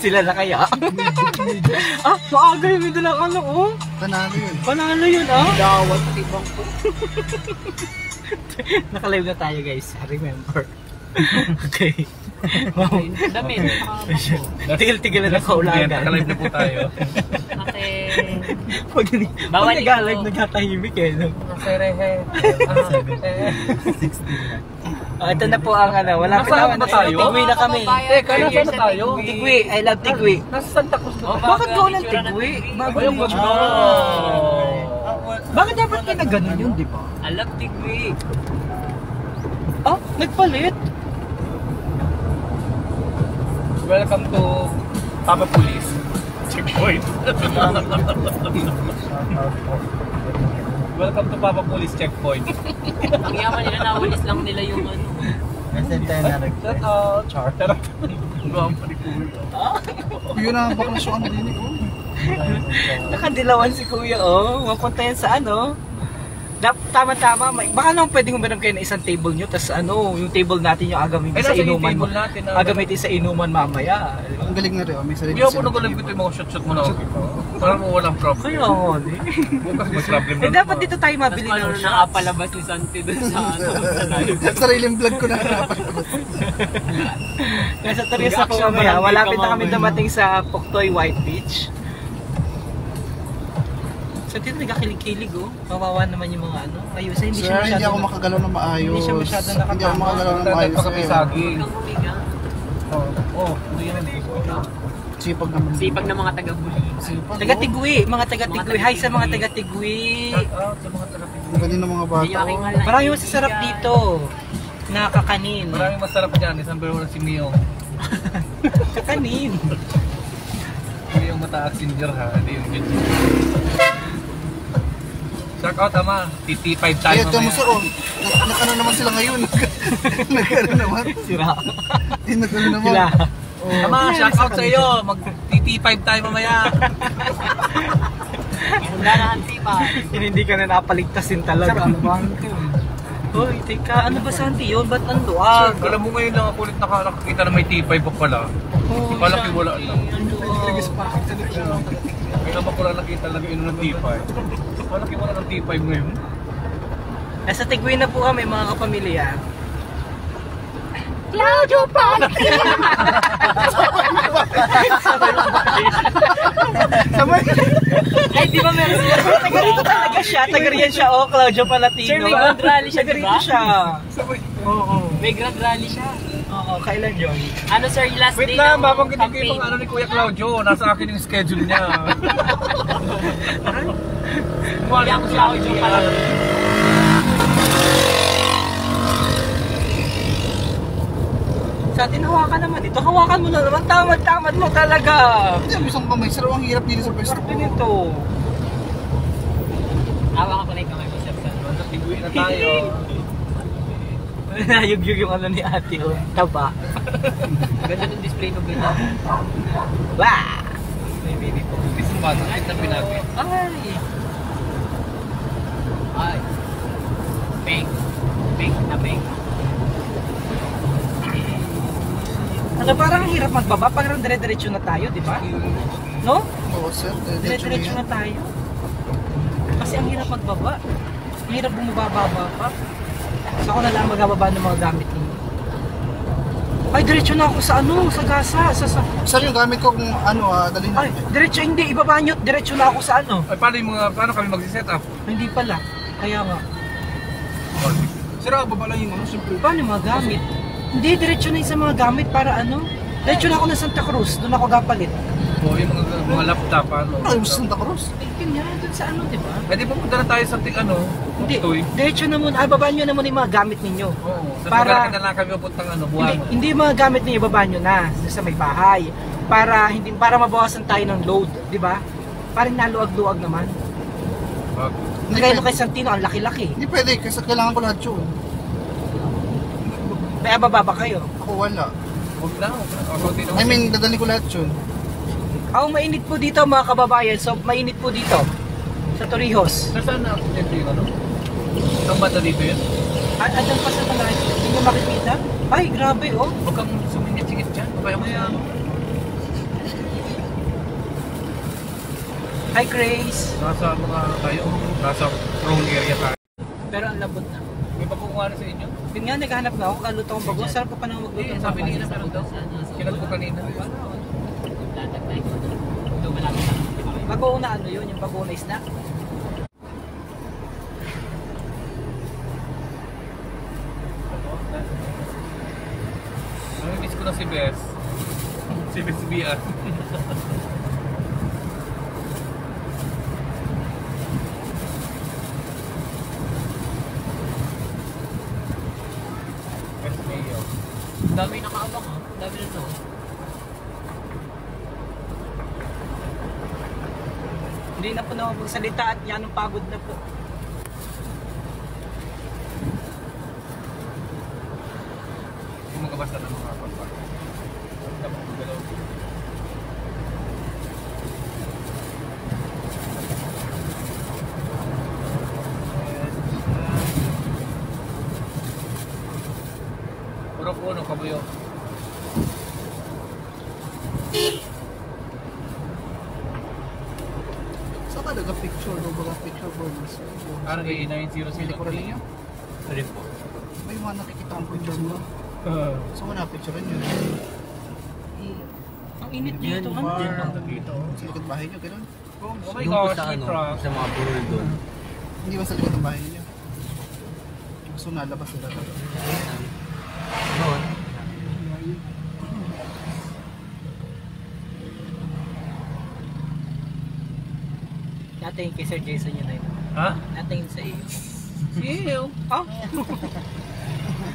Sila na kaya? Ah, maaga yung may dalang ano, oh. Panalo yun. Panalo yun, ah. Dawat, tibang po. Nakalive na tayo, guys. Remember. Okay. Wow. Damit. Tigil-tigil na nakaulagan. Nakalive na po tayo. Pag Bawal nag-alive, nagkatahimik eh. No? Nakarehe. Ito na po ang ano, wala Nasaan ba tayo? Tigwi na kami. Teka, nasaan na tayo? Tigwi, I love Tigwi. Nasa Santa Cruz na. Bakit ko ng Tigwi? Bago Ayun, yung Bakit dapat ka na ganun yun, di ba? I love Tigwi. Ah, nagpalit? Welcome to Papa Police Checkpoint. Welcome to Papa Police Checkpoint. Ang yaman nila, nawalis lang nila yung ano. Shout out. Charter. Yun ang baklasyon din ko. Nakadilawan si Kuya, oh. Mapunta yan sa ano. Tama-tama. Baka naman pwedeng uminom kayo ng isang table nyo, tapos ano, yung table natin yung agamitin sa inuman mo. Agamitin sa inuman mamaya. Ang galing na rin, may sarili. Hindi ako nagalim ko yung mga shot-shot mo na okay. Parang walang problem. Kaya ako, eh. Bukas may problem na. Dapat dito tayo Tapos mabili paano ng na shots. nakapalabas ni Santi dun sa ano. Sariling vlog ko na harapan. Nasa Teresa po mamaya. Malapit na kami dumating sa Puktoy White Beach. So dito nagkakilig-kilig, oh. Kawawa naman yung mga ano. Ayos, hindi siya Sir, hindi ako masyado. makagalaw na maayos. Hindi siya masyadong nakatama. Hindi ako makagalaw na maayos. Pagkapisagi. Huwag kang humiga. Oh, hindi yan hindi ko. Sipag naman. Sipag ng mga taga-buli. Sipag. Taga-Tigwi, mga taga-Tigwi. Hi sa mga taga-Tigwi. Shout out sa mga taga-Tigwi. Ang galing ng mga bata. Hindi yung aking mahal na Maraming masasarap dito. Nakakanin. Maraming masarap dyan. Isang pero si Mio. Kakanin. Hindi yung mataas ginger ha. Hindi yung ginger. Shout out ama. TT5 tayo Kaya mamaya. kamusta oh. Nag-ano naman sila ngayon. Nag-ano naman. Sira. Nag-ano naman. Sila. Oh. Ama, shout out sa iyo. Mag TT5 tayo mamaya. Wala na ang tipa. Hindi ka na napaligtasin talaga. Ano ba? Hoy, teka. Ano ba Santi yun? Ba't ang luwag? Alam mo ngayon lang ako ulit nakakita na may T5 pa pala. Palaki wala lang. Kaya naman ko lang nakita lang yun ng T5. Palaki wala ng T5 ngayon. Nasa Tigwi na po kami mga kapamilya. Claudio Party! Sabay. Ay, di ba meron siya? Taga rito talaga siya. Taga riyan siya. Oh, Claudio Palatino. Sir, may grand rally siya, Taga di rito ba? siya. Oo. May grand rally siya. Oo, kailan yun? Ano sir, yung last Wait day lang, ng babanggitin ko yung campaign? mga ano ni Kuya Claudio. Nasa akin yung schedule niya. Wala ako siya ako yung pala. Sa atin, hawakan naman. Ito, hawakan mo na naman. Tamad-tamad mo talaga. Hindi, ang isang kamay. Sir, ang hirap dito sa pwesto Sarap ko. din ito. Hawakan ko na yung kamay ko, sir. Tigwi na tayo. Nayugyug yung ano ni ate. Oh. Taba. Ganda ng display ko ganda. Wah! May baby po. Isang bata. Kahit na pinagin. Ay! Ay. Pink. Pink na pink. Ano, parang ang hirap magbaba. Parang dire-diretso na tayo, di ba? No? Oo, sir. Dire-diretso na tayo. Kasi ang hirap magbaba. Ang hirap bumababa pa. So ako na lang magbababa ng mga gamit ninyo. Ay, diretso na ako sa ano, sa gasa. Sir, yung gamit ko kung ano, dalhin Ay, diretso, hindi. Ibaba nyo. Diretso na ako sa ano. Ay, paano yung mga, paano kami mag-set up? Hindi pala. Kaya nga. Sir, baba lang yung ano, simple. Paano yung mga gamit? Hindi, diretso na yung sa mga gamit para ano. Diretso na ako ng Santa Cruz. Doon ako gapalit. O, yung mga laptop, ano. Ay, gusto Santa Cruz. Ay, kanya, doon sa ano, di ba? Pwede pumunta na tayo sa ano, Hindi, Puktoy. diretso na muna. Babaan nyo na muna yung mga gamit ninyo. Oo. Sa Para- pagkalaki na lang kami pupuntang ano, Hindi, buwan. hindi yung mga gamit ninyo, babaan nyo na sa may bahay. Para mabawasan tayo ng load, di ba? Parang naluwag-luwag naman. Kaya kay Santino, ang laki-laki. Hindi pwede, kasi kailangan ko lahat yun. Kaya bababa kayo. Ako wala. Huwag na. I mean, dadalhin ko lahat yun. Ang mainit po dito mga kababayan, so mainit po dito sa Torrijos. Nasaan na ako yung ano? Isang bata dito yun? Andyan pa sa talay, hindi nyo makikita? Ay, grabe oh. Huwag kang sumingit-singit dyan. Kaya mo yan. Hi Grace! Nasa mga tayo, nasa wrong area tayo. Pero ang labot na. May pagkukuha na sa inyo? Yun nga, naghahanap na ako. Kaluto akong bago. Sarap ko pa naman magluto. Eh, sabi nila meron daw. Kinat ko kanina. Tatagtay ko. Ito malapit na. Bago na ano yun, yung bago na snack. Miss ko na si Bes. Si Bes Bia. Bes Mayo. Ang dami nakaabang ha. Ang dami na to. Hindi na po na ako magsalita at yan ang pagod na po. Kung magabasa ng mga kapal. Tapos magalaw. Puro puno, kabuyo. Saan ka nag-picture no? Baga picture bonus. RA900 Hindi ko rin yun. Rin po. May mga nakikita ang picture mo. So mo na-picture yun. Ang init dito. Ano Bar, dito? dito. Sa likod bahay nyo, gano'n. Oh my Doon po gosh, sa may ano, truck. sa mga burol doon. Hindi ba sa likod ng bahay niyo? So nalabas sila doon. Doon. Natingin kay Sir Jason yun na yun. Ha? Natingin sa iyo. Siyo. Ah?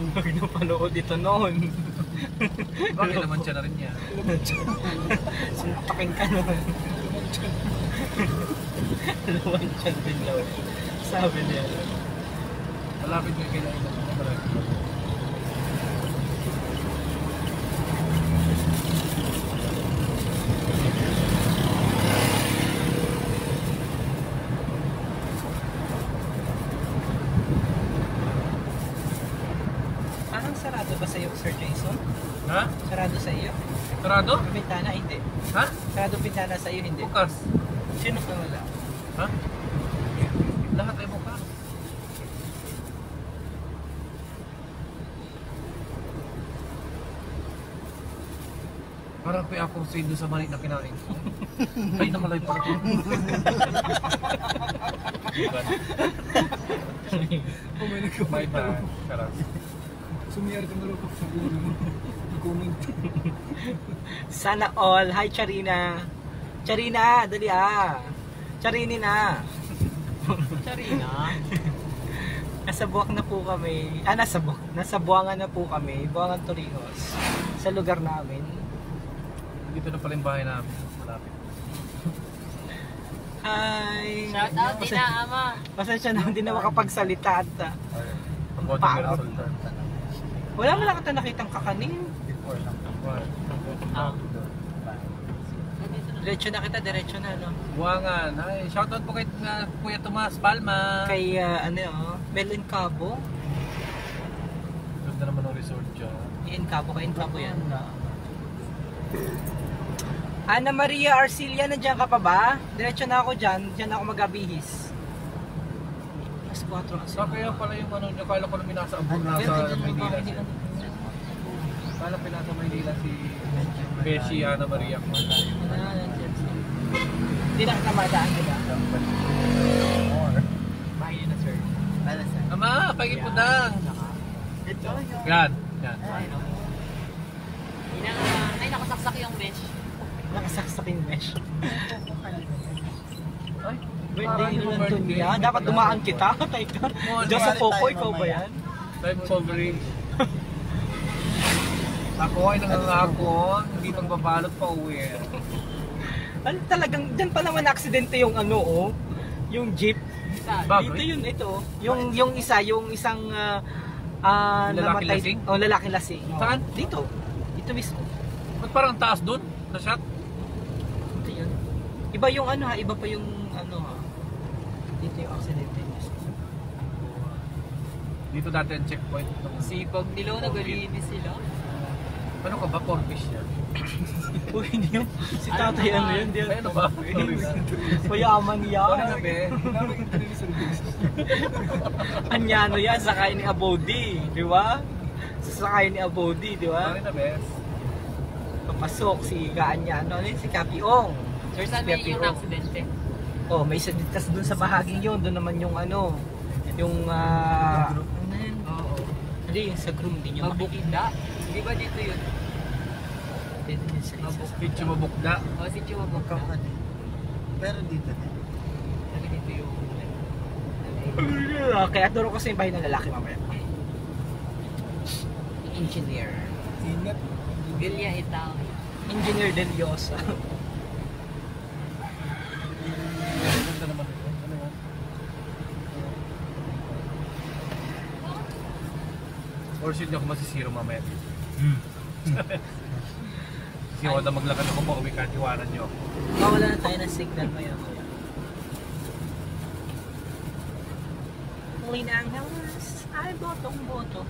Huwag na panood ito noon. Bakit naman siya na rin niya? Sumpakin ka naman. Luwan siya din Lord. Sabi niya. Malapit ko kailangan ng mga barang. Parang sarado ba sa iyo, Sir Jason? Ha? Sarado sa iyo? Sarado? Yung bintana, hindi. Ha? Sarado bintana sa iyo, hindi. Bukas. Sino ka wala? Ha? Lahat ay bukas. Parang kaya akong say doon sa mani na kinain ko. Ay, nakalay pa ako. May bad. Karas. Sumiyar ka marupok sa ulo. Comment. Sana all. Hi, Charina. Charina, dali ah. Charini na. Charina. Nasa Buwak na po kami. Nasa Buwak. Nasa Buwangan na po kami. Buwangan Torrijos. Sa lugar namin. Dito na pala yung bahay namin. Malapit. Hi. Shout out din na ama. Pasensya na, hindi na makapagsalita at Pagboto Pao. ng sultan. wala mo lang kita nakitang kakanin. Ah. Diretso na kita, diretso na, no? Buwangan. Hi, shoutout po kay Kuya Tomas Palma. Kay, Melon Cabo. Ganda naman ang resort dyan. In Cabo yan. Ana Maria Arcilia, nandiyan ka pa ba? Diretso na ako dyan. Diyan ako mag-abihis. Mas 4 kasi. So kaya pala yung ano, akala ko namin nasa Maynila. Akala ko nasa Maynila si Beshi Ana Maria. Hindi na kita madaan, diba? Bahay na sir. Ama, pagipudang! Yan, yan. Ay, nakasaksak yung mesh. Nakasaksak yung mesh. Ay, Birthday parang nyo yung lang to birthday. niya. Dapat dumaan kita. Teka. Diyos sa Popo, ikaw ba yan? Live coverage. Ako ay nangangako, hindi magbabalot pa uwi. Ano talagang, dyan pa naman aksidente yung yung jeep. Bakit? Dito yun, ito. Yung isang Lalaki namatay. lasing? Oh, lalaki lasing. Saan? Dito. Dito mismo. Ba't parang taas doon? Na-shot? Ito yun. Iba yung iba pa yung Dito yung aksidente mismo. Dito dati ang checkpoint. Sipag nila, nagalinis sila. Ano ka ba? Porfish yan? Uy, hindi yun. Si tatay ano yun? Hindi Ay, ano ba? Sorry na. Mayaman yan. Ano be? Anyano yan, sakay ni Abodi, di ba? Sasakay ni Abodi, di ba? Sorry na, bes. Papasok si Kaanyano, ano yun? Si Kapiong. Sir, saan Si may yung Kapiong. aksidente? Oh, may isa dito doon sa bahaging yun, doon naman yung ano, yung ano yun? Oo. Hindi, yung sa groom, hindi nyo makikita. Mabukda. Di ba dito yun? Dito yun sa isa. Si Chumabukda. O, si Chumabukda. Pero dito din. Sabi dito yung... Kaya turo ko sa yung bahay ng lalaki mamaya. Engineer. Ingat. Bilya Itaw. Engineer Del Yosa. Ganda naman ito. Ano yan? Or hindi ako masisiro mamaya. Kasi ako na maglakad ako pa uwi kahit iwanan nyo. Mawala na tayo ng signal maya. Uwi na ang hawas. Ay, botong-boto.